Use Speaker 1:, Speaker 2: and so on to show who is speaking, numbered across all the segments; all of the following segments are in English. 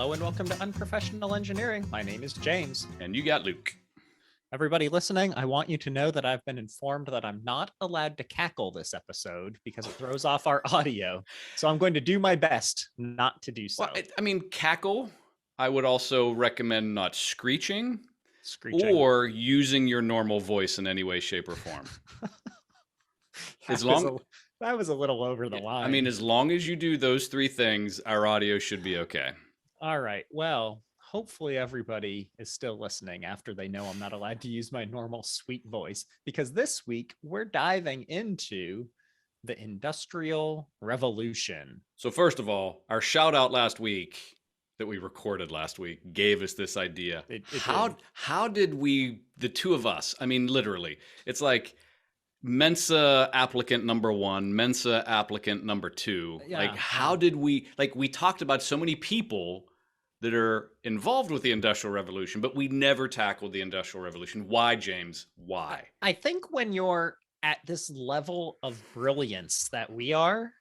Speaker 1: Hello and welcome to Unprofessional Engineering. My name is James.
Speaker 2: And you got Luke.
Speaker 1: Everybody listening, I want you to know that I've been informed that I'm not allowed to cackle this episode because it throws off our audio. So I'm going to do my best not to do so.
Speaker 2: Well, I mean, cackle. I would also recommend not screeching or using your normal voice in any way, shape, or form.
Speaker 1: That was a little over the line.
Speaker 2: I mean, as long as you do those three things, our audio should be okay.
Speaker 1: All right. Well, hopefully everybody is still listening after they know I'm not allowed to use my normal sweet voice, because this week we're diving into the Industrial Revolution.
Speaker 2: So first of all, our shout out last week that we recorded last week gave us this idea. How did we, the two of us, I mean, literally, it's like Mensa applicant number one, Mensa applicant number two. How did we, we talked about so many people that are involved with the Industrial Revolution, but we never tackled the Industrial Revolution. Why, James? Why?
Speaker 1: I think when you're at this level of brilliance that we are,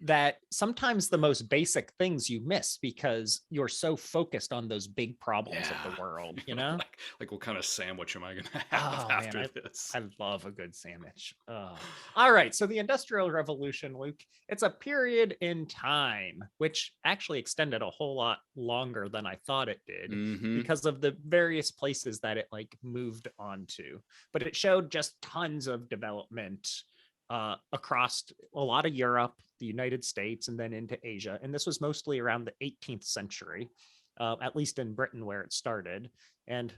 Speaker 1: that sometimes the most basic things you miss because you're so focused on those big problems of the world, you know?
Speaker 2: like what kind of sandwich am I going to have after this?
Speaker 1: I love a good sandwich. All right. So the Industrial Revolution, Luke, it's a period in time, which actually extended a whole lot longer than I thought it did because of the various places that it moved on to. But it showed just tons of development across a lot of Europe, the United States, and then into Asia. And this was mostly around the 18th century, at least in Britain where it started. And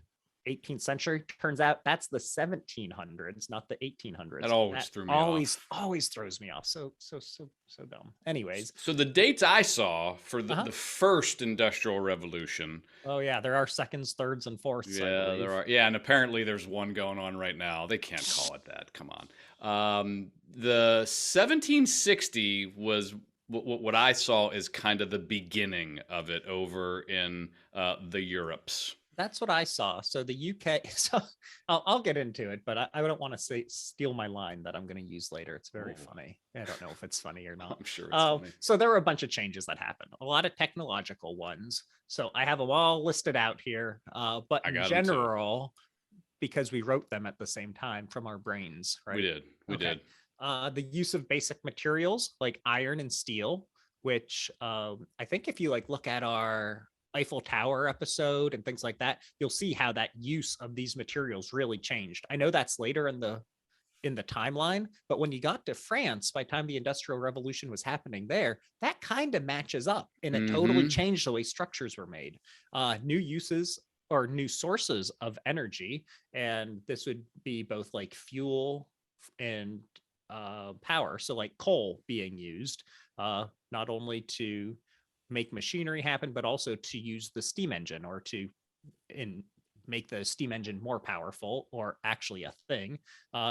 Speaker 1: 18th century, turns out that's the 1700s, not the 1800s.
Speaker 2: That threw me off.
Speaker 1: Always throws me off. So dumb. Anyways.
Speaker 2: So the dates I saw for the first Industrial Revolution.
Speaker 1: Oh yeah, there are seconds, thirds, and fourths.
Speaker 2: Yeah, there are. Yeah, and apparently there's one going on right now. They can't call it that. Come on. The 1760 was what I saw is kind of the beginning of it over in the Europes.
Speaker 1: That's what I saw. So the UK, so I'll get into it, but I don't want to steal my line that I'm going to use later. It's very funny. I don't know if it's funny or not.
Speaker 2: I'm sure it's funny.
Speaker 1: So there were a bunch of changes that happened, a lot of technological ones. So I have them all listed out here. But in general, because we wrote them at the same time from our brains, right?
Speaker 2: We did.
Speaker 1: The use of basic materials like iron and steel, which I think if you look at our Eiffel Tower episode and things like that, you'll see how that use of these materials really changed. I know that's later in the timeline, but when you got to France, by the time the Industrial Revolution was happening there, that kind of matches up, and it totally changed the way structures were made. New uses or new sources of energy, and this would be both fuel and power. So coal being used, not only to make machinery happen, but also to use the steam engine or to make the steam engine more powerful or actually a thing.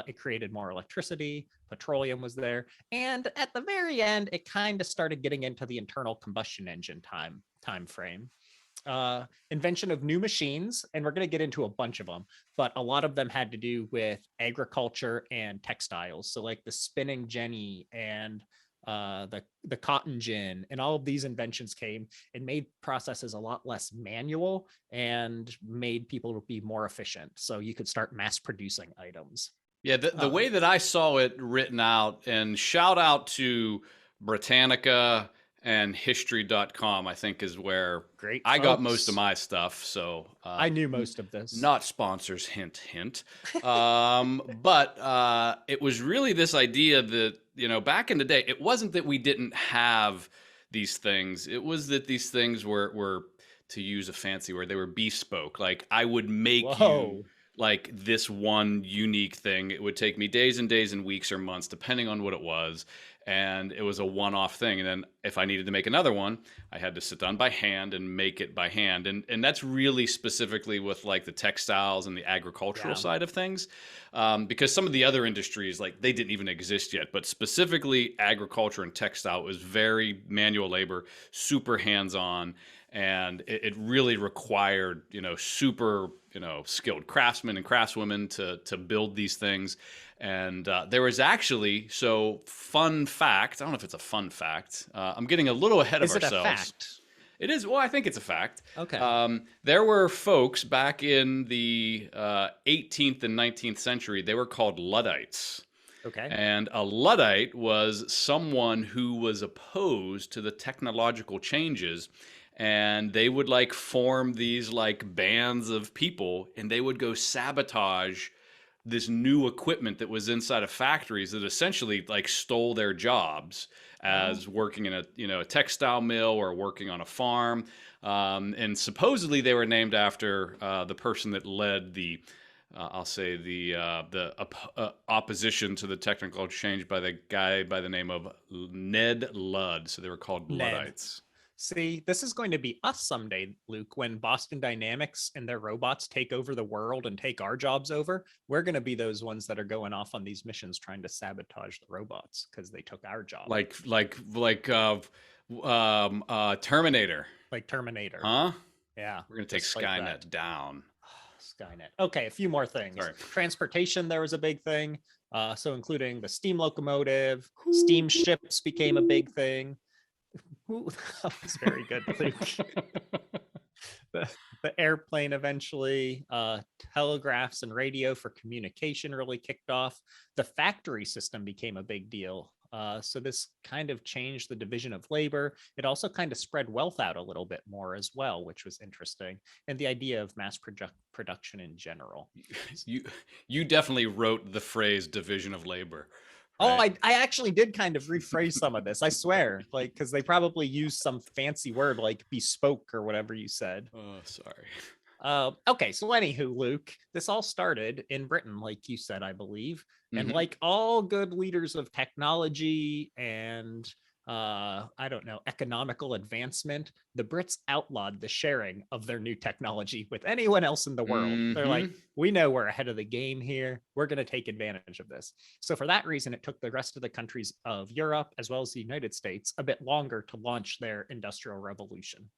Speaker 1: It created more electricity, petroleum was there. And at the very end, it kind of started getting into the internal combustion engine time frame. Invention of new machines, and we're going to get into a bunch of them, but a lot of them had to do with agriculture and textiles. So the spinning jenny and the cotton gin, and all of these inventions came and made processes a lot less manual and made people be more efficient. So you could start mass producing items.
Speaker 2: Yeah, the way that I saw it written out, and shout out to Britannica and history.com, I think is where I got most of my stuff. So
Speaker 1: I knew most of this.
Speaker 2: Not sponsors, hint, hint. But it was really this idea that, back in the day, it wasn't that we didn't have these things. It was that these things were, to use a fancy word, they were bespoke. I would make you this one unique thing. It would take me days and days and weeks or months, depending on what it was. And it was a one-off thing. And then if I needed to make another one, I had to sit down by hand and make it by hand. And that's really specifically with the textiles and the agricultural side of things. Because some of the other industries, they didn't even exist yet. But specifically agriculture and textile was very manual labor, super hands-on. And it really required, super, skilled craftsmen and craftswomen to build these things. And there was actually, fun fact, I don't know if it's a fun fact. I'm getting a little ahead of ourselves.
Speaker 1: Is it a fact?
Speaker 2: It is. Well, I think it's a fact.
Speaker 1: Okay.
Speaker 2: There were folks back in the 18th and 19th century. They were called Luddites.
Speaker 1: Okay.
Speaker 2: And a Luddite was someone who was opposed to the technological changes. And they would like form these like bands of people and they would go sabotage this new equipment that was inside of factories that essentially like stole their jobs
Speaker 1: Oh,
Speaker 2: as working in a a textile mill or working on a farm. And supposedly they were named after the person that led the I'll say the opposition to the technical change by the guy by the name of Ned Ludd. So they were called
Speaker 1: Ned.
Speaker 2: Luddites.
Speaker 1: See, this is going to be us someday, Luke, when Boston Dynamics and their robots take over the world and take our jobs over. We're going to be those ones that are going off on these missions trying to sabotage the robots because they took our job.
Speaker 2: Terminator,
Speaker 1: Like Terminator.
Speaker 2: huh?
Speaker 1: Yeah,
Speaker 2: We're gonna take
Speaker 1: just like that.
Speaker 2: Skynet down.
Speaker 1: Skynet. Okay, a few more things.
Speaker 2: Sorry.
Speaker 1: Transportation, there was a big thing. So including the steam locomotive, steam ships became a big thing. Ooh, that was very good, Luke. The airplane eventually, telegraphs and radio for communication really kicked off. The factory system became a big deal. So this kind of changed the division of labor. It also kind of spread wealth out a little bit more as well, which was interesting. And the idea of mass production in general.
Speaker 2: You definitely wrote the phrase division of labor,
Speaker 1: Oh,
Speaker 2: right?
Speaker 1: I actually did kind of rephrase some of this. I swear, like, because they probably used some fancy word like bespoke or whatever you said.
Speaker 2: Oh, sorry.
Speaker 1: Okay, so anywho, Luke, this all started in Britain, like you said, I believe. And
Speaker 2: Hmm.
Speaker 1: like all good leaders of technology and I don't know, economical advancement, the Brits outlawed the sharing of their new technology with anyone else in the world. They're like,
Speaker 2: Hmm.
Speaker 1: we know we're ahead of the game here. We're going to take advantage of this. So, for that reason, it took the rest of the countries of Europe, as well as the United States, a bit longer to launch their industrial revolution.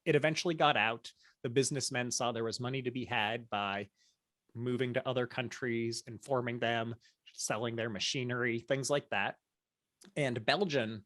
Speaker 1: It eventually got out. The businessmen saw there was money to be had by moving to other countries, informing them, selling their machinery, things like that. And Belgium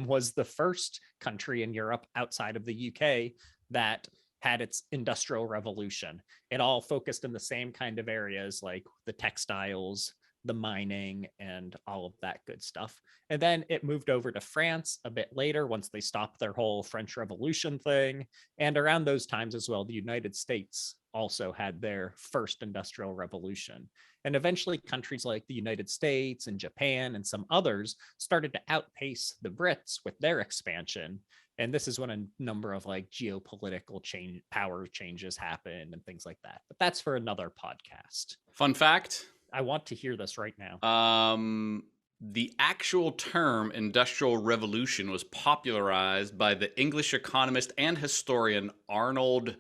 Speaker 1: was the first country in Europe outside of the UK that had its industrial revolution. It all focused in the same kind of areas like the textiles, the mining, and all of that good stuff. And then it moved over to France a bit later once they stopped their whole French Revolution thing. And around those times as well, the United States also had their first industrial revolution. And eventually, countries like the United States and Japan and some others started to outpace the Brits with their expansion. And this is when a number of like geopolitical power changes happen and things like that. But that's for another podcast.
Speaker 2: Fun fact.
Speaker 1: I want to hear this right now.
Speaker 2: The actual term industrial revolution was popularized by the English economist and historian Arnold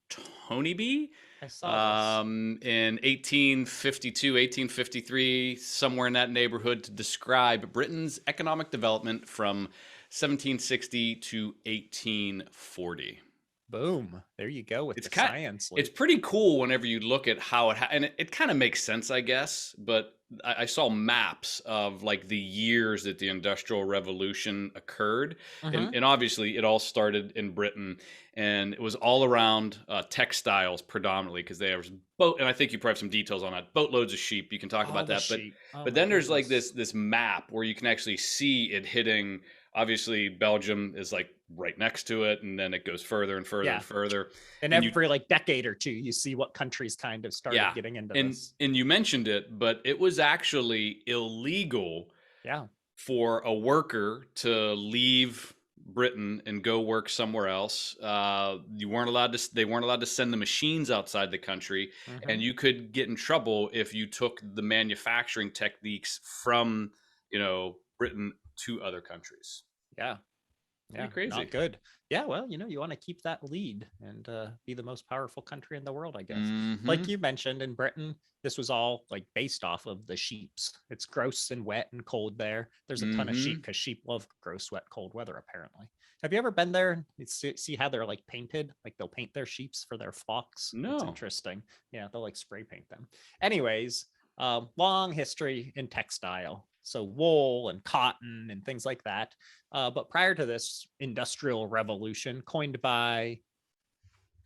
Speaker 2: Toneby
Speaker 1: I saw
Speaker 2: in 1852, 1853, somewhere in that neighborhood, to describe Britain's economic development from 1760 to 1840.
Speaker 1: Boom. There you go with
Speaker 2: It's
Speaker 1: the
Speaker 2: kind
Speaker 1: science.
Speaker 2: it's pretty cool whenever you look at how and it kind of makes sense, I guess. But I saw maps of like the years that the Industrial Revolution occurred,
Speaker 1: Mm-hmm.
Speaker 2: and obviously it all started in Britain, and it was all around textiles predominantly because there was boat, and I think you probably have some details on that. Boatloads of sheep. You can talk
Speaker 1: All
Speaker 2: about
Speaker 1: the
Speaker 2: that,
Speaker 1: sheep. Oh
Speaker 2: but
Speaker 1: my
Speaker 2: then there's like
Speaker 1: goodness.
Speaker 2: this map where you can actually see it hitting. Obviously, Belgium is like right next to it, and then it goes further and further
Speaker 1: Yeah.
Speaker 2: and further.
Speaker 1: And
Speaker 2: And you
Speaker 1: every like decade or two, you see what countries kind of started
Speaker 2: Yeah.
Speaker 1: getting into
Speaker 2: And
Speaker 1: this.
Speaker 2: and you mentioned it, but it was actually illegal
Speaker 1: Yeah.
Speaker 2: for a worker to leave Britain and go work somewhere else. You weren't allowed to. They weren't allowed to send the machines outside the country,
Speaker 1: Mm-hmm.
Speaker 2: and you could get in trouble if you took the manufacturing techniques from Britain to other countries.
Speaker 1: Yeah.
Speaker 2: Pretty
Speaker 1: Yeah, not
Speaker 2: crazy.
Speaker 1: good. Yeah, well, you want to keep that lead and be the most powerful country in the world, I guess.
Speaker 2: Hmm.
Speaker 1: Like you mentioned, in Britain, this was all like based off of the sheeps. It's gross and wet and cold there. There's a ton of sheep
Speaker 2: Hmm.
Speaker 1: because sheep love gross, wet, cold weather, apparently. Have you ever been there and see how they're like painted? Like they'll paint their sheeps for their flocks. It's
Speaker 2: No.
Speaker 1: interesting. Yeah, they'll like spray paint them. Anyways, long history in textile. So wool and cotton and things like that. But prior to this industrial revolution coined by,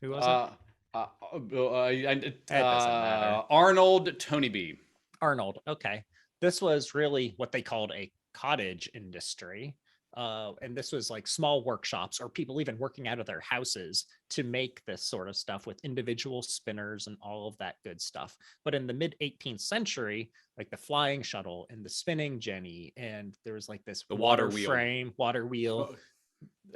Speaker 1: who was it?
Speaker 2: Uh,
Speaker 1: It doesn't matter.
Speaker 2: Arnold Tony B.
Speaker 1: Arnold. Okay. This was really what they called a cottage industry. And this was like small workshops or people even working out of their houses to make this sort of stuff with individual spinners and all of that good stuff. But in the mid 18th century, like the flying shuttle and the spinning jenny, and there was like this
Speaker 2: The water wheel.
Speaker 1: frame, water wheel,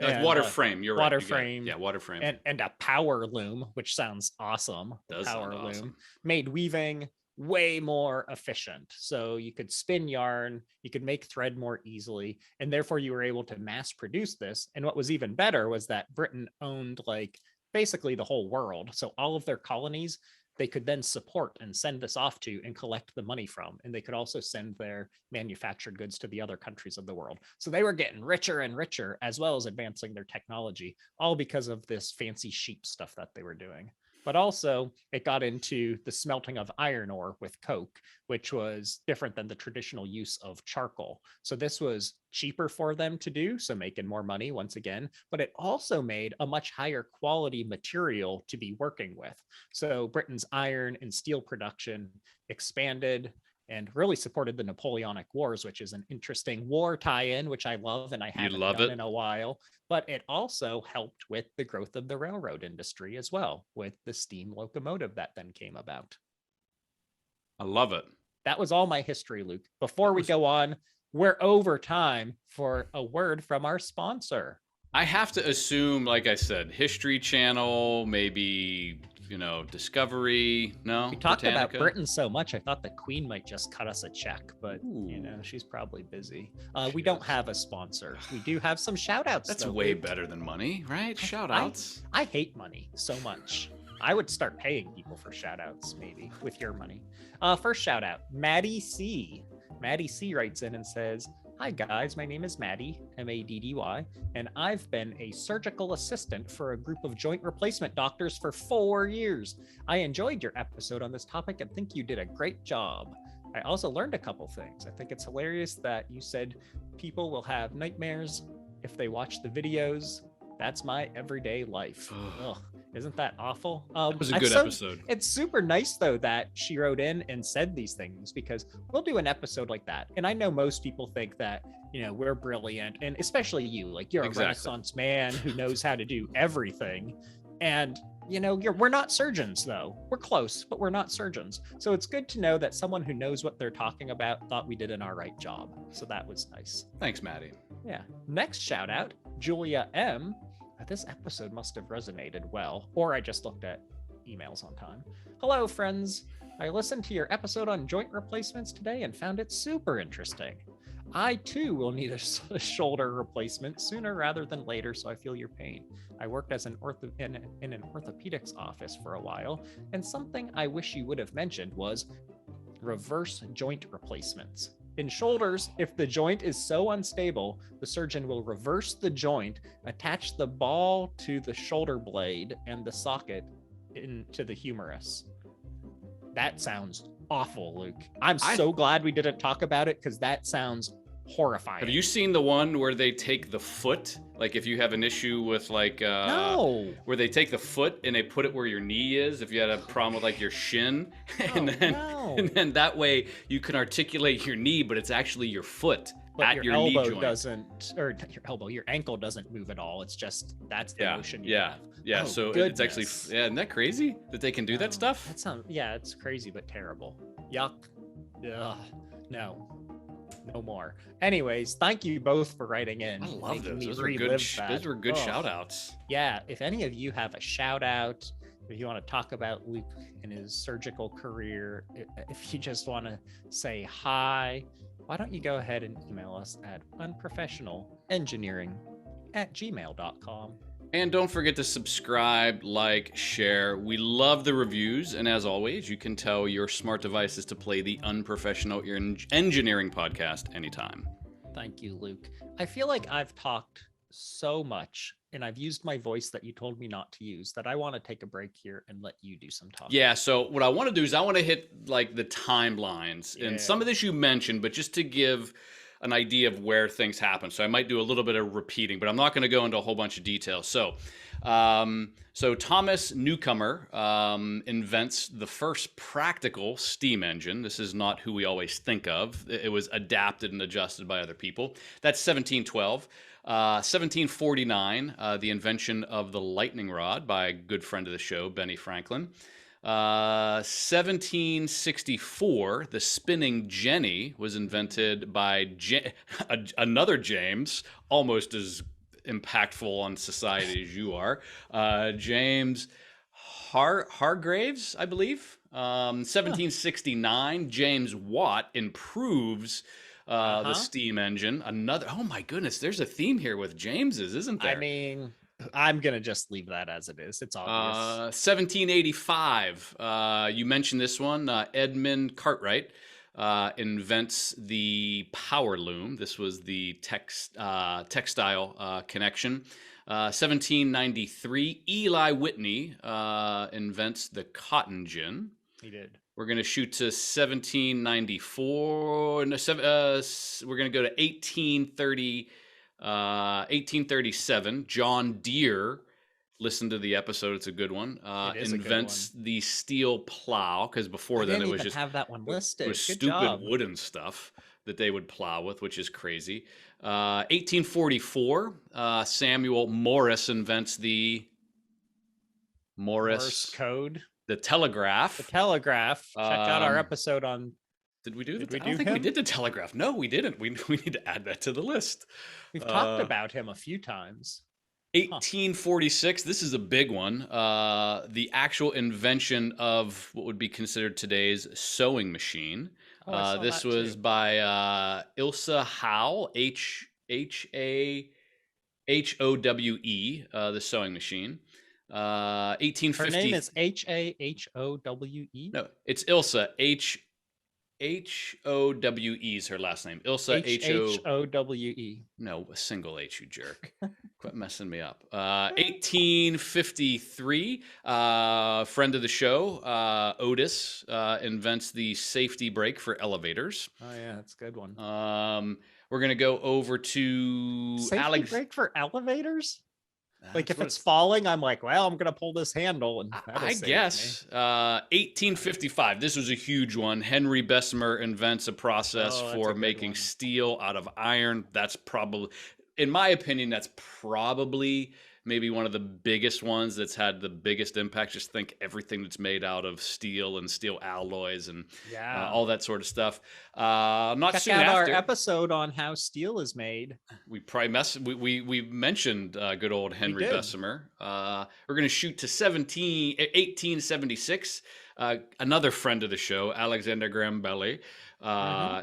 Speaker 2: Oh, like water frame. You're right.
Speaker 1: water
Speaker 2: You got it.
Speaker 1: frame,
Speaker 2: Yeah, water frame.
Speaker 1: and a power loom, which sounds awesome.
Speaker 2: Does
Speaker 1: Power
Speaker 2: sound
Speaker 1: loom
Speaker 2: awesome.
Speaker 1: made weaving way more efficient. So you could spin yarn, you could make thread more easily, and therefore you were able to mass produce this. And what was even better was that Britain owned like basically the whole world. So all of their colonies, they could then support and send this off to and collect the money from. And they could also send their manufactured goods to the other countries of the world. So they were getting richer and richer, as well as advancing their technology, all because of this fancy sheep stuff that they were doing. But also it got into the smelting of iron ore with coke, which was different than the traditional use of charcoal. So this was cheaper for them to do, so making more money once again, but it also made a much higher quality material to be working with. So Britain's iron and steel production expanded and really supported the Napoleonic Wars, which is an interesting war tie-in, which I love and I haven't done in a while. But it also helped with the growth of the railroad industry as well, with the steam locomotive that then came about.
Speaker 2: I love it.
Speaker 1: That was all my history, Luke. Before we go on, we're over time for a word from our sponsor.
Speaker 2: I have to assume, like I said, History Channel, maybe, Discovery. No,
Speaker 1: we talked
Speaker 2: Britannica.
Speaker 1: about Britain so much, I thought the Queen might just cut us a check, but she's probably busy. We don't have a sponsor. We do have some shout outs.
Speaker 2: That's way better than money, right? Shout outs.
Speaker 1: I hate money so much. I would start paying people for shout outs, maybe with your money. First shout out, Maddie C. Maddie C writes in and says, "Hi guys, my name is Maddie, Maddy, and I've been a surgical assistant for a group of joint replacement doctors for 4 years. I enjoyed your episode on this topic and think you did a great job. I also learned a couple things. I think it's hilarious that you said people will have nightmares if they watch the videos. That's my everyday life." Ugh. Isn't that awful?
Speaker 2: That was a good episode.
Speaker 1: It's super nice, though, that she wrote in and said these things, because we'll do an episode like that. And I know most people think that, we're brilliant. And especially you, like you're a Renaissance man who knows how to do everything. And, we're not surgeons, though. We're close, but we're not surgeons. So it's good to know that someone who knows what they're talking about thought we did an all right job. So that was nice.
Speaker 2: Thanks, Maddie.
Speaker 1: Yeah. Next shout out, Julia M. This episode must have resonated well, or I just looked at emails on time. "Hello, friends. I listened to your episode on joint replacements today and found it super interesting. I too will need a shoulder replacement sooner rather than later, so I feel your pain. I worked as in an orthopedics office for a while, and something I wish you would have mentioned was reverse joint replacements. In shoulders, if the joint is so unstable, the surgeon will reverse the joint, attach the ball to the shoulder blade and the socket into the humerus." That sounds awful, Luke. I'm so glad we didn't talk about it, because that sounds horrifying.
Speaker 2: Have you seen the one where they take the foot? Like if you have an issue with
Speaker 1: no,
Speaker 2: where they take the foot and they put it where your knee is, if you had a problem with like your shin, and then that way you can articulate your knee, but it's actually your foot at your knee joint.
Speaker 1: Your ankle doesn't move at all. It's just, that's the motion you have.
Speaker 2: Yeah,
Speaker 1: Oh,
Speaker 2: so
Speaker 1: goodness.
Speaker 2: it's actually, isn't that crazy that they can do that stuff?
Speaker 1: That sounds, it's crazy, but terrible. Yuck. Ugh. No more. Anyways, thank you both for writing in.
Speaker 2: I love those. Those were good shout outs.
Speaker 1: Yeah, if any of you have a shout out, if you want to talk about Luke and his surgical career, if you just want to say hi, why don't you go ahead and email us at unprofessionalengineering@gmail.com.
Speaker 2: And don't forget to subscribe, like, share. We love the reviews. And as always, you can tell your smart devices to play the Unprofessional Engineering podcast anytime.
Speaker 1: Thank you, Luke. I feel like I've talked so much and I've used my voice that you told me not to use, that I want to take a break here and let you do some talking.
Speaker 2: Yeah, so what I want to do is I want to hit like the timelines, and some
Speaker 1: Yeah.
Speaker 2: of this you mentioned, but just to give an idea of where things happen. So I might do a little bit of repeating, but I'm not going to go into a whole bunch of details. So Thomas Newcomer invents the first practical steam engine. This is not who we always think of. It was adapted and adjusted by other people. That's 1712. 1749, the invention of the lightning rod by a good friend of the show, Benny Franklin. 1764, the spinning jenny was invented by another James, almost as impactful on society as you are, James Hargraves, I believe. 1769, James Watt improves the steam engine. Another, oh my goodness, there's a theme here with James's, isn't there?
Speaker 1: I mean, I'm gonna just leave that as it is. It's obvious.
Speaker 2: 1785. You mentioned this one. Edmund Cartwright invents the power loom. This was the textile connection. 1793. Eli Whitney invents the cotton gin.
Speaker 1: He did.
Speaker 2: We're going to shoot to 1794. No, we're going to go to 1830. 1837, John Deere, listen to the episode, it's a good one, invents the steel plow, because before then it was just
Speaker 1: have that one listed.
Speaker 2: It was stupid wooden stuff that they would plow with, which is crazy. 1844, Samuel Morse invents the
Speaker 1: Morse code,
Speaker 2: the telegraph.
Speaker 1: Check out our episode on.
Speaker 2: Did we do that? I don't think we did the telegraph. No, we didn't. We need to add that to the list.
Speaker 1: We've talked about him a few times.
Speaker 2: 1846. This is a big one. The actual invention of what would be considered today's sewing machine. This was by Ilsa Howe, H-A-H-O-W-E, the sewing machine. 1850.
Speaker 1: Her name is H-A-H-O-W-E?
Speaker 2: No, it's Ilsa, H-O-W-E is her last name. Ilsa,
Speaker 1: H-O-W-E.
Speaker 2: No, a single H, you jerk. Quit messing me up. 1853, friend of the show, Otis, invents the safety brake for elevators.
Speaker 1: Oh, yeah, that's a good one.
Speaker 2: We're going to go over to
Speaker 1: safety brake for elevators? Like if it's falling, I'm like, well, I'm gonna pull this handle, and
Speaker 2: I guess. 1855. This was a huge one. Henry Bessemer invents a process for making steel out of iron. That's probably, in my opinion, that's probably maybe one of the biggest ones that's had the biggest impact. Just think everything that's made out of steel and steel alloys and all that sort of stuff.
Speaker 1: Check out our episode on how steel is made.
Speaker 2: We probably we mentioned good old Henry Bessemer. We're going to shoot to 1876. Another friend of the show, Alexander Graham Bell,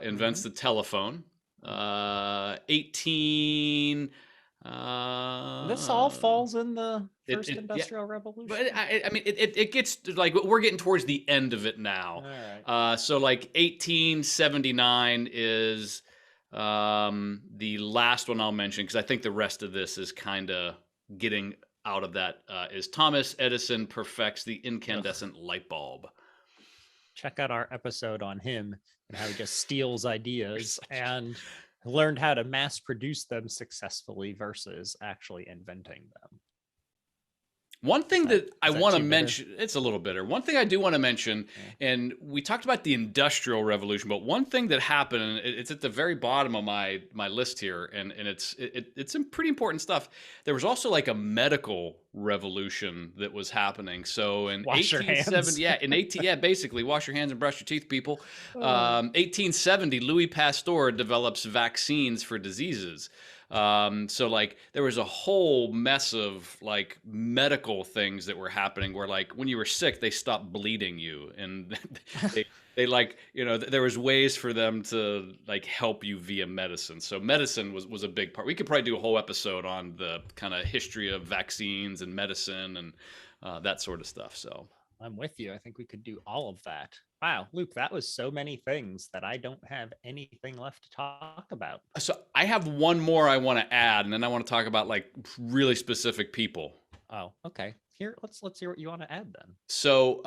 Speaker 2: invents the telephone. 18.
Speaker 1: This all falls in the first industrial revolution.
Speaker 2: But I mean, it gets like we're getting towards the end of it now.
Speaker 1: All right.
Speaker 2: So like 1879 is the last one I'll mention, because I think the rest of this is kind of getting out of that. Is Thomas Edison perfects the incandescent light bulb.
Speaker 1: Check out our episode on him and how he just steals ideas and learned how to mass produce them successfully versus actually inventing them.
Speaker 2: One thing that I want to mention, it's a little bitter. One thing I do want to mention, and we talked about the Industrial Revolution, but one thing that happened, and it's at the very bottom of my list here, and it's some pretty important stuff. There was also like a medical revolution that was happening. So in 1870, basically wash your hands and brush your teeth, people. 1870, Louis Pasteur develops vaccines for diseases. So like there was a whole mess of like medical things that were happening where like when you were sick, they stopped bleeding you, and they like, you know, there was ways for them to like help you via medicine. So medicine was a big part. We could probably do a whole episode on the kind of history of vaccines and medicine and that sort of stuff. So
Speaker 1: I'm with you. I think we could do all of that. Wow, Luke, that was so many things that I don't have anything left to talk about.
Speaker 2: So I have one more I want to add, and then I want to talk about like really specific people.
Speaker 1: Oh, okay. Here, let's hear what you want to add then.
Speaker 2: So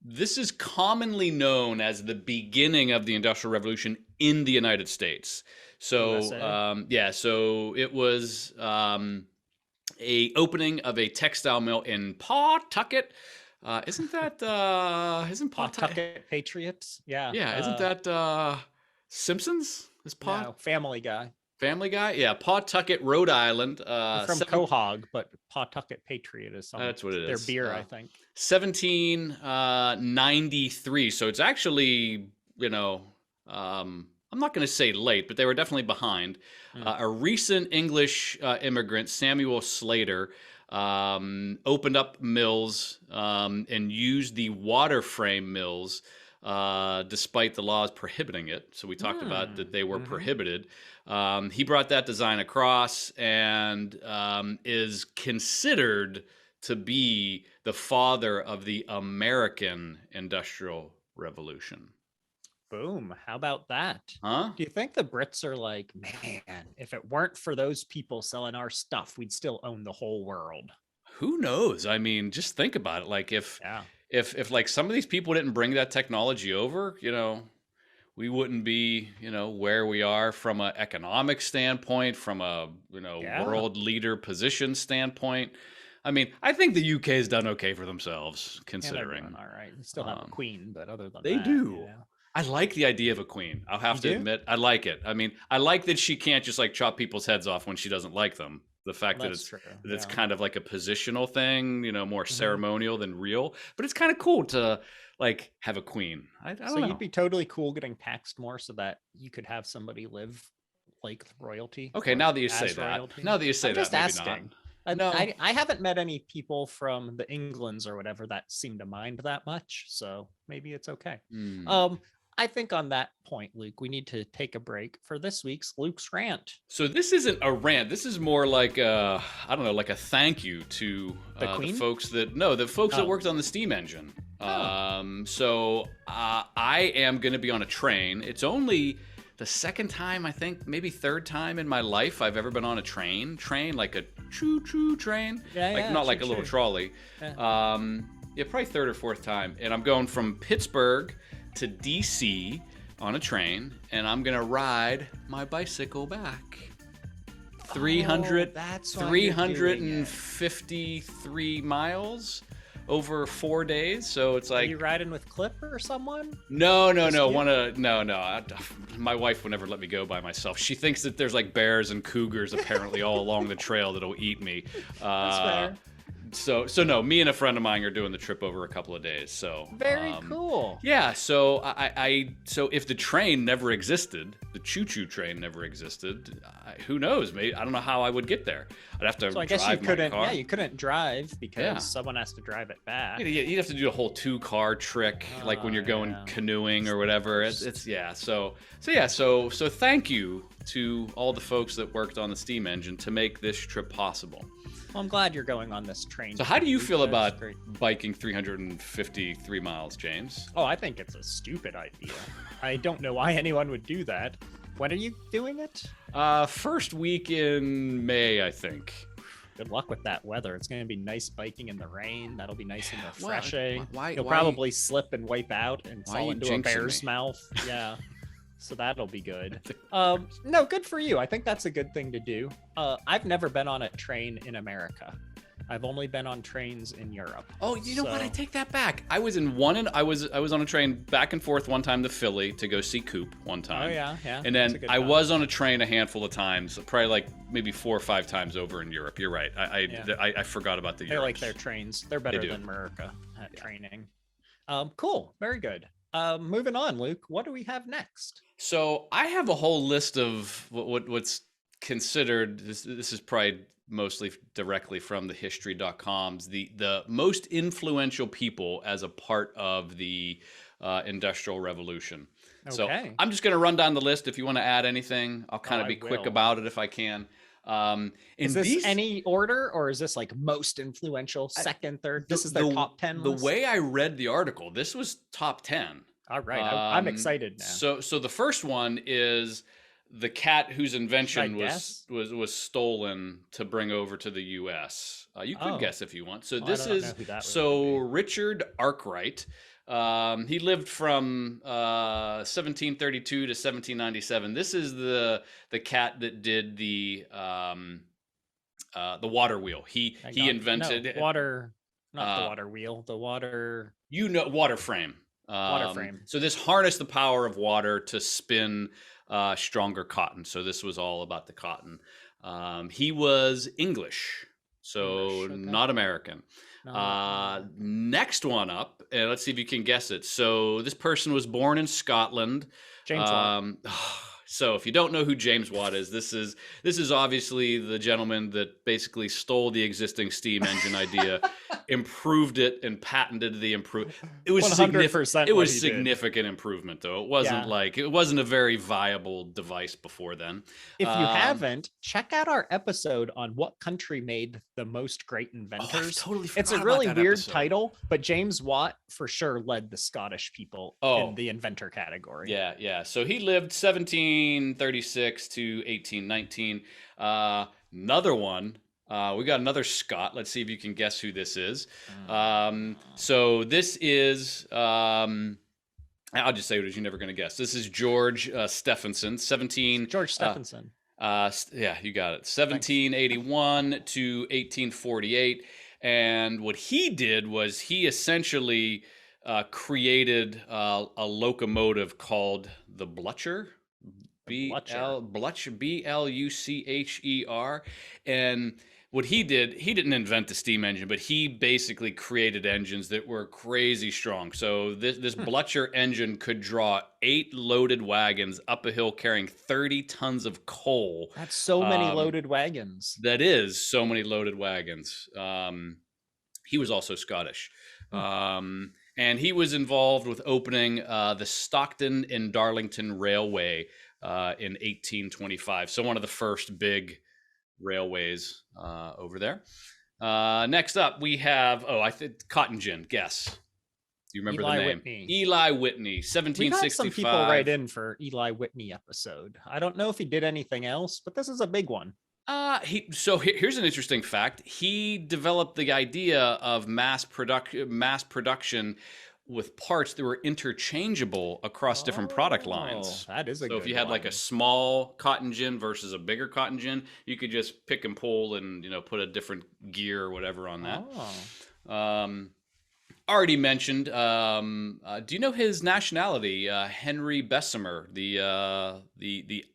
Speaker 2: this is commonly known as the beginning of the Industrial Revolution in the United States. So,
Speaker 1: USA.
Speaker 2: yeah, so it was a opening of a textile mill in Pawtucket. Isn't that isn't Pawtucket?
Speaker 1: Pawtucket Patriots. Yeah.
Speaker 2: Yeah, isn't that Simpsons? Is
Speaker 1: No, Family Guy.
Speaker 2: Family Guy? Yeah, Pawtucket, Rhode Island.
Speaker 1: I'm from Quahog, but Pawtucket Patriot is
Speaker 2: That's what it
Speaker 1: their
Speaker 2: is.
Speaker 1: beer, I think.
Speaker 2: 1793. So it's actually, I'm not going to say late, but they were definitely behind. A recent English immigrant, Samuel Slater, opened up mills and used the water frame mills despite the laws prohibiting it. So we talked about that they were prohibited. He brought that design across and is considered to be the father of the American Industrial Revolution.
Speaker 1: Boom. How about that?
Speaker 2: Huh?
Speaker 1: Do you think the Brits are like, man, if it weren't for those people selling our stuff, we'd still own the whole world?
Speaker 2: Who knows? I mean, just think about it. Like if like some of these people didn't bring that technology over, we wouldn't be, where we are from an economic standpoint, from a, world leader position standpoint. I mean, I think the UK has done okay for themselves, considering.
Speaker 1: All right. They still have a queen, but other than
Speaker 2: they
Speaker 1: that,
Speaker 2: do. I like the idea of a queen. I'll have to admit, I like it. I mean, I like that she can't just like chop people's heads off when she doesn't like them. The fact that it's kind of like a positional thing, more ceremonial than real. But it's kind of cool to like have a queen. I don't know.
Speaker 1: You'd be totally cool getting taxed more so that you could have somebody live like royalty.
Speaker 2: Okay, now that you say that, maybe
Speaker 1: just asking.
Speaker 2: not. No,
Speaker 1: I haven't met any people from the Englands or whatever that seem to mind that much, so maybe it's okay. I think on that point, Luke, we need to take a break for this week's Luke's rant.
Speaker 2: So this isn't a rant. This is more like I don't know, like a thank you to the folks that that worked on the steam engine. So I am going to be on a train. It's only the second time, I think, maybe third time in my life I've ever been on a train, like a choo-choo train, not like a little trolley. Probably third or fourth time. And I'm going from Pittsburgh to DC on a train, and I'm gonna ride my bicycle back. 353 miles over 4 days. So it's like,
Speaker 1: are you riding with Clip or someone?
Speaker 2: No. My wife would never let me go by myself. She thinks that there's like bears and cougars apparently all along the trail that'll eat me.
Speaker 1: That's fair.
Speaker 2: So no, me and a friend of mine are doing the trip over a couple of days. So
Speaker 1: very cool.
Speaker 2: Yeah. So so if the train never existed, the choo-choo train never existed, who knows? Maybe I don't know how I would get there. I'd have to.
Speaker 1: So I guess you couldn't. Yeah, you couldn't drive because someone has to drive it back.
Speaker 2: You'd have to do a whole 2-car trick, like when you're going canoeing or whatever. It's So thank you to all the folks that worked on the steam engine to make this trip possible.
Speaker 1: Well, I'm glad you're going on this train.
Speaker 2: So how do you feel about biking 353 miles, James?
Speaker 1: Oh, I think it's a stupid idea. I don't know why anyone would do that. When are you doing it?
Speaker 2: First week in May, I think.
Speaker 1: Good luck with that weather. It's going to be nice biking in the rain. That'll be nice and refreshing. You'll
Speaker 2: why
Speaker 1: probably slip and wipe out and fall into a bear's mouth. Yeah. So that'll be good. No, good for you. I think that's a good thing to do. I've never been on a train in America. I've only been on trains in Europe.
Speaker 2: Oh, you know what? I take that back. I was I was on a train back and forth one time to Philly to go see Coop one time.
Speaker 1: Oh yeah.
Speaker 2: And then I was on a train a handful of times, probably like maybe 4 or 5 times over in Europe. You're right. I forgot about the Europe.
Speaker 1: They like their trains. They're better than America at training. Cool. Very good. Moving on, Luke. What do we have next?
Speaker 2: So I have a whole list of what's considered. This is probably mostly directly from the history.coms, the most influential people as a part of the Industrial Revolution. Okay. So I'm just going to run down the list. If you want to add anything, I'll kind of be quick about it if I can.
Speaker 1: Is this any order, or is this like most influential, second, third? This is their top 10 list?
Speaker 2: The way I read the article, this was top 10.
Speaker 1: All right. I'm excited now.
Speaker 2: So the first one is the cat whose invention was stolen to bring over to the U.S. You could guess if you want. So this is Richard Arkwright. He lived from 1732 to 1797. This is the cat that did the water wheel.
Speaker 1: Hang
Speaker 2: He
Speaker 1: on. No,
Speaker 2: invented
Speaker 1: water, not the
Speaker 2: uh,
Speaker 1: water wheel, the water
Speaker 2: water frame.
Speaker 1: water frame.
Speaker 2: So this harnessed the power of water to spin stronger cotton. So this was all about the cotton. He was English, so
Speaker 1: English, okay.
Speaker 2: not American.
Speaker 1: No.
Speaker 2: Next one up, and let's see if you can guess it. So this person was born in Scotland.
Speaker 1: James Watt.
Speaker 2: So if you don't know who James Watt is, this is obviously the gentleman that basically stole the existing steam engine idea, improved it, and patented the improve. It was
Speaker 1: 100%
Speaker 2: It
Speaker 1: what
Speaker 2: was
Speaker 1: he did.
Speaker 2: significant improvement, though. It wasn't
Speaker 1: Yeah.
Speaker 2: it wasn't a very viable device before then.
Speaker 1: If you haven't, check out our episode on what country made the most great
Speaker 2: I
Speaker 1: inventors.
Speaker 2: totally
Speaker 1: It's a
Speaker 2: forgot
Speaker 1: really
Speaker 2: about that
Speaker 1: weird
Speaker 2: episode.
Speaker 1: title, but James Watt for sure led the Scottish people
Speaker 2: Oh.
Speaker 1: in the inventor category.
Speaker 2: Yeah. So he lived 1736 to 1819. Another one. We got another Scot. Let's see if you can guess who this is. So this is. I'll just say it as you're never going to guess. This is George Stephenson, 17.
Speaker 1: George Stephenson.
Speaker 2: Yeah, you got it. 1781 to 1848. And what he did was he essentially created a locomotive called the Blucher. Blucher. And what he did, he didn't invent the steam engine, but he basically created engines that were crazy strong. So this Blucher engine could draw 8 loaded wagons up a hill carrying 30 tons of coal.
Speaker 1: That's so many loaded wagons.
Speaker 2: That is so many loaded wagons. He was also Scottish. And he was involved with opening the Stockton and Darlington Railway in 1825. So one of the first big railways over there. Next up, we have, I think cotton gin. Guess. Do you remember
Speaker 1: Eli
Speaker 2: the name?
Speaker 1: Whitney.
Speaker 2: Eli Whitney,
Speaker 1: We
Speaker 2: 1765.
Speaker 1: got some people right in for Eli Whitney episode. I don't know if he did anything else, but this is a big one.
Speaker 2: Here's an interesting fact. He developed the idea of mass production with parts that were interchangeable across different product lines.
Speaker 1: That is a
Speaker 2: So
Speaker 1: good
Speaker 2: if you had like a small cotton gin versus a bigger cotton gin, you could just pick and pull and put a different gear or whatever on that. Already mentioned. Do you know his nationality? Henry Bessemer, the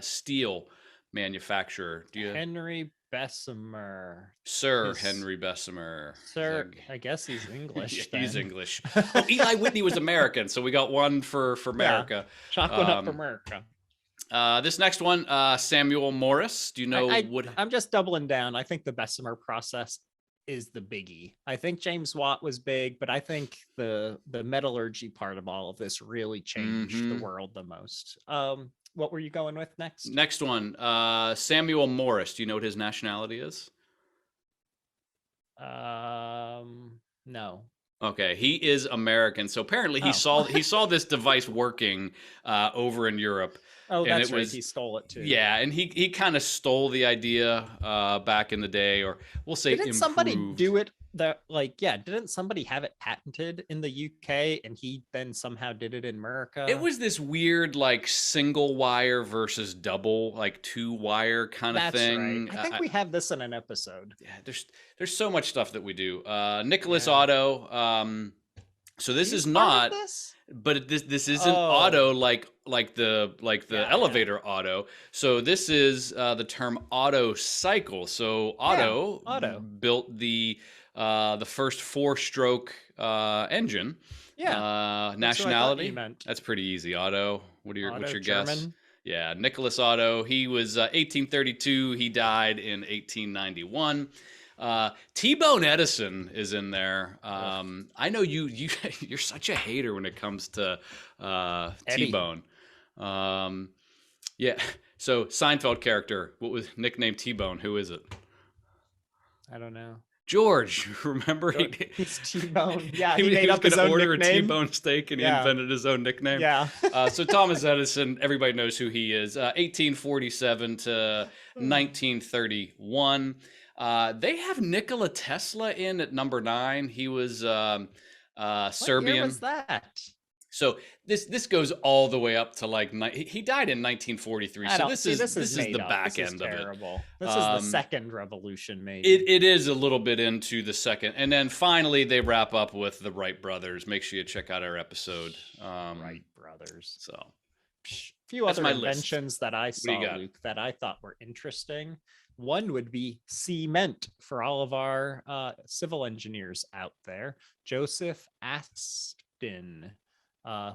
Speaker 2: steel manufacturer. Do you?
Speaker 1: Henry Bessemer.
Speaker 2: Sir Henry Bessemer.
Speaker 1: Sir, I guess he's English.
Speaker 2: Yeah, he's English. Oh, Eli Whitney was American, so we got one for America.
Speaker 1: Chalk one up for America.
Speaker 2: This next one, Samuel Morris. Do you know what?
Speaker 1: I'm just doubling down. I think the Bessemer process is the biggie. I think James Watt was big, but I think the metallurgy part of all of this really changed the world the most. What were you going with next?
Speaker 2: Next one, Samuel Morris. Do you know what his nationality is?
Speaker 1: No.
Speaker 2: Okay, he is American. So apparently he saw this device working over in Europe.
Speaker 1: Oh, that's right. He stole it too.
Speaker 2: Yeah, and he kind of stole the idea back in the day, or we'll say
Speaker 1: didn't somebody do it? Didn't somebody have it patented in the UK and he then somehow did it in America?
Speaker 2: It was this weird like single wire versus double, like 2-wire kind of thing.
Speaker 1: Right. I think we have this in an episode.
Speaker 2: Yeah, there's so much stuff that we do. Nicholas Otto. So this is not. But this isn't auto like the elevator auto. So this is the term auto cycle. So Otto built the first 4-stroke engine.
Speaker 1: Yeah.
Speaker 2: Nationality. That's pretty easy. Otto. What's your guess? Yeah, Nicholas Otto. He was 1832. He died in 1891. T-Bone Edison is in there. I know you're such a hater when it comes to T-Bone. Yeah. So Seinfeld character, what was nicknamed T-Bone? Who is it?
Speaker 1: I don't know.
Speaker 2: George, remember?
Speaker 1: He's T-Bone. Yeah,
Speaker 2: he
Speaker 1: made up his own
Speaker 2: order
Speaker 1: nickname.
Speaker 2: A T-bone steak and he invented his own nickname.
Speaker 1: Yeah.
Speaker 2: So Thomas Edison, everybody knows who he is. 1847 to 1931. They have Nikola Tesla in at number 9. He was
Speaker 1: What year was
Speaker 2: Serbian.
Speaker 1: that?
Speaker 2: So this goes all the way up to like he died in 1943.
Speaker 1: I
Speaker 2: So
Speaker 1: don't see. This is
Speaker 2: this is
Speaker 1: made
Speaker 2: the
Speaker 1: up.
Speaker 2: back
Speaker 1: This is
Speaker 2: end of it.
Speaker 1: terrible. This is the
Speaker 2: Um,
Speaker 1: second revolution, maybe.
Speaker 2: it is a little bit into the second, and then finally they wrap up with the Wright brothers. Make sure you check out our episode.
Speaker 1: Wright brothers.
Speaker 2: So
Speaker 1: Few
Speaker 2: that's
Speaker 1: other
Speaker 2: my list.
Speaker 1: inventions that I
Speaker 2: What do you
Speaker 1: saw,
Speaker 2: got?
Speaker 1: Luke, that I thought were interesting. One would be cement for all of our civil engineers out there. Joseph Aston,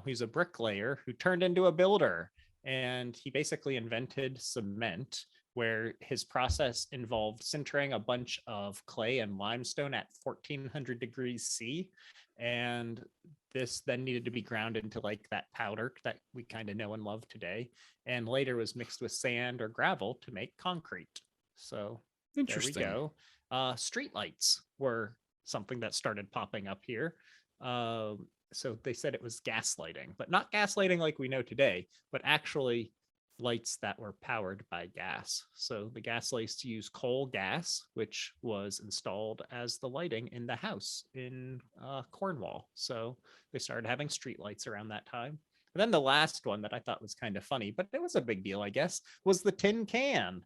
Speaker 1: who's a bricklayer who turned into a builder. And he basically invented cement, where his process involved sintering a bunch of clay and limestone at 1400 degrees C. And this then needed to be ground into like that powder that we kind of know and love today, and later was mixed with sand or gravel to make concrete. So there we
Speaker 2: Interesting.
Speaker 1: go. Street lights were something that started popping up here. So they said it was gaslighting, but not gaslighting like we know today, but actually lights that were powered by gas. So the gas lights use coal gas, which was installed as the lighting in the house in Cornwall. So they started having street lights around that time. And then the last one that I thought was kind of funny, but it was a big deal, I guess, was the tin can.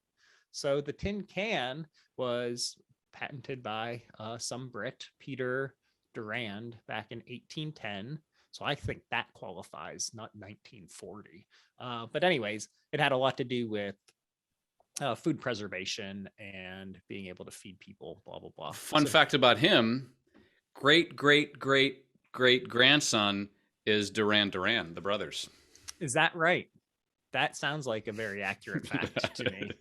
Speaker 1: So the tin can was patented by some Brit, Peter Durand, back in 1810. So I think that qualifies, not 1940. But anyways, it had a lot to do with food preservation and being able to feed people, blah, blah, blah.
Speaker 2: Fun
Speaker 1: So
Speaker 2: fact about him: great grandson is Duran Duran, the brothers.
Speaker 1: is that right? That sounds like a very accurate fact to me.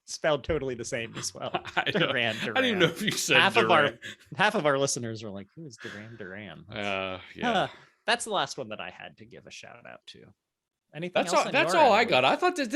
Speaker 1: Spelled totally the same as well. Duran Duran.
Speaker 2: I don't even know if you said
Speaker 1: half of our listeners were like, "Who is Duran Duran?"
Speaker 2: Yeah.
Speaker 1: That's the last one that I had to give a shout out to. Anything
Speaker 2: That's
Speaker 1: else?
Speaker 2: all. That's all I got. I thought that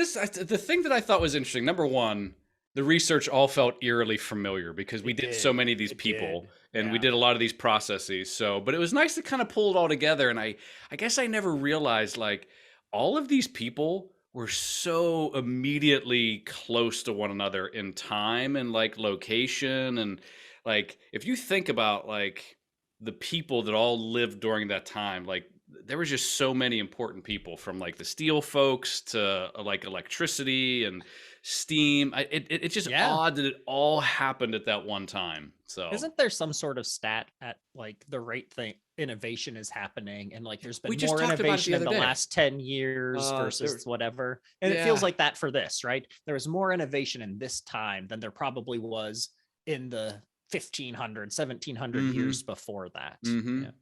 Speaker 2: the thing that I thought was interesting. Number one, the research all felt eerily familiar because we did so many of these people and we did a lot of these processes. So, but it was nice to kind of pull it all together. And I guess I never realized like all of these people were so immediately close to one another in time and like location. And like, if you think about like the people that all lived during that time, like there was just so many important people from like the steel folks to like electricity and steam. It's just odd that it all happened at that one time. So
Speaker 1: isn't there some sort of stat at like the rate thing innovation is happening and like there's been
Speaker 2: We just
Speaker 1: more
Speaker 2: talked about it
Speaker 1: innovation
Speaker 2: the
Speaker 1: in the
Speaker 2: other day.
Speaker 1: last 10 years versus whatever, and it
Speaker 2: Yeah.
Speaker 1: feels like that for this, right? There was more innovation in this time than there probably was in the 1500 1700 years before that. Yeah.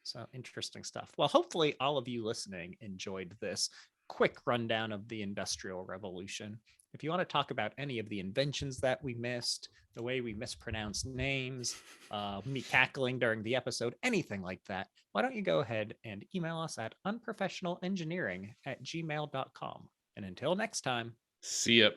Speaker 1: So interesting stuff. Well, hopefully all of you listening enjoyed this quick rundown of the Industrial Revolution. If you want to talk about any of the inventions that we missed, the way we mispronounce names, me cackling during the episode, anything like that, why don't you go ahead and email us at unprofessionalengineering@gmail.com. And until next time,
Speaker 2: See ya.